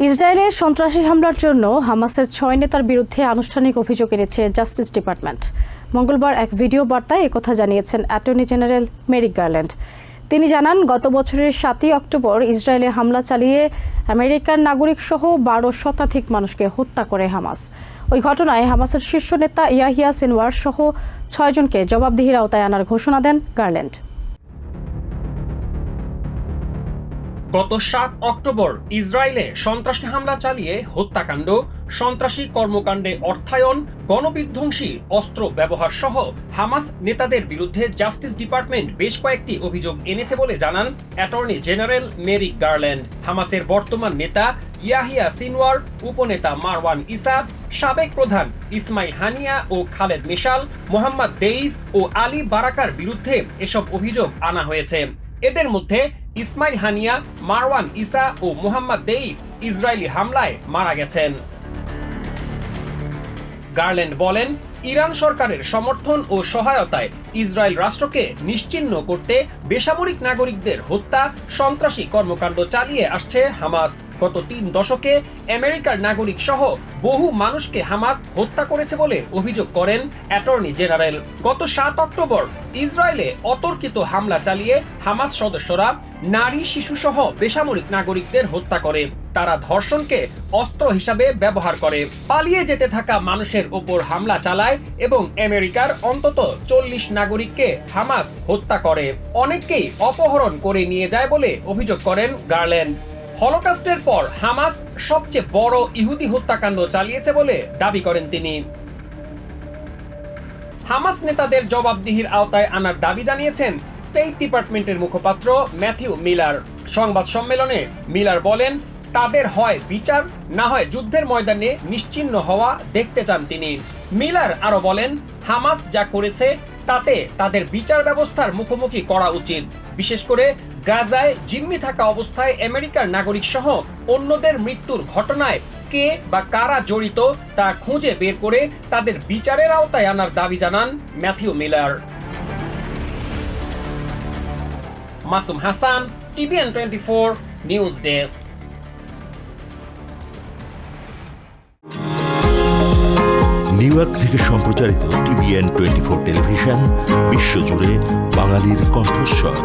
ইসরায়েলের সন্ত্রাসী হামলার জন্য হামাসের 6 নেতার বিরুদ্ধে আনুষ্ঠানিক অভিযোগ এনেছে জাস্টিস ডিপার্টমেন্ট। মঙ্গলবার এক ভিডিও বার্তায় একথা জানিয়েছেন অ্যাটর্নি জেনারেল মেরিক গারল্যান্ড। তিনি জানান, গত বছরের 7 অক্টোবর ইসরায়েলে হামলা চালিয়ে আমেরিকান নাগরিক সহ 12 শতাধিক মানুষকে হত্যা করে হামাস। ওই ঘটনায় হামাসের শীর্ষ নেতা ইয়াহিয়া সিনওয়ার সহ 6 জনকে জবাবদিহির আওতায় আনার ঘোষণা দেন গারল্যান্ড। গত 7 অক্টোবর ইসরায়েলে সন্ত্রাসী হামলা চালিয়ে হত্যাকাণ্ড, সন্ত্রাসী কর্মকাণ্ডে অর্থায়ন, গণবিধ্বংসী অস্ত্র ব্যবহার সহ হামাস নেতাদের বিরুদ্ধে জাস্টিস ডিপার্টমেন্ট বেশ কয়েকটি অভিযোগ এনেছে বলে জানান অ্যাটর্নি জেনারেল মেরিক গারল্যান্ড। হামাসের বর্তমান নেতা ইয়াহিয়া সিনওয়ার, উপনেতা মারওয়ান ইসা, সাবেক প্রধান ইসমাইল হানিয়া ও খালেদ মিশাল, মোহাম্মদ দেইফ ও আলী বারাকার বিরুদ্ধে এসব অভিযোগ আনা হয়েছে। এদের মধ্যে ইসমাইল হানিয়া, মারওয়ান ইসা ও মোহাম্মদ দেইফ ইসরায়েলি হামলায় মারা গেছেন। গারল্যান্ড বলেন, ইরান সরকারের সমর্থন ও সহায়তায় ইসরায়েল রাষ্ট্রকে নিশ্চিহ্ন করতে বেসামরিক নাগরিকদের হত্যা, সন্ত্রাসী কর্মকাণ্ড চালিয়ে আসছে হামাস। গত 3 দশকে আমেরিকার নাগরিক সহ বহু মানুষকে হামাস হত্যা করেছে বলে অভিযোগ করেন অ্যাটর্নি জেনারেল। গত 7 অক্টোবর ইসরায়েলে অতর্কিত হামলা চালিয়ে হামাস সদস্যরা নারী, শিশু সহ বেসামরিক নাগরিকদের হত্যা করে। তারা ধর্ষণকে অস্ত্র হিসাবে ব্যবহার করে, পালিয়ে যেতে থাকা মানুষের ওপর হামলা চালায় এবং আমেরিকার অন্তত 40 নাগরিককে হামাস হত্যা করে। অনেককেই অপহরণ করে নিয়ে যায় বলে অভিযোগ করেন গারল্যান্ড। হলোকস্টের পর হামাস সবচেয়ে বড় ইহুদি হত্যাকাণ্ড চালিয়েছে বলে দাবি করেন তিনি। হামাস নেতাদের জবাবদিহির আওতায় আনার দাবি জানিয়েছেন স্টেট ডিপার্টমেন্টের মুখপাত্র ম্যাথিউ মিলার। সংবাদ সম্মেলনে মিলার বলেন, তাদের হয় বিচার, না হয় যুদ্ধের ময়দানে নিশ্চিহ্ন হওয়া দেখতে চান তিনি। মিলার আরো বলেন, হামাস যা করেছে তাতে তাদের বিচার ব্যবস্থার মুখোমুখি করা উচিত। বিশেষ করে গাজায় জিম্মি থাকা অবস্থায় আমেরিকার নাগরিক সহ অন্যদের মৃত্যুর ঘটনায় কে বা কারা জড়িত তা খুঁজে বের করে তাদের বিচারের আওতায় আনার দাবি জানান Matthew Miller. Masum Hasan, TVN 24 news desk. New York থেকে সম্প্রচারিত TVN 24 টেলিভিশন বিশ্বজুড়ে বাঙালির কণ্ঠস্বর।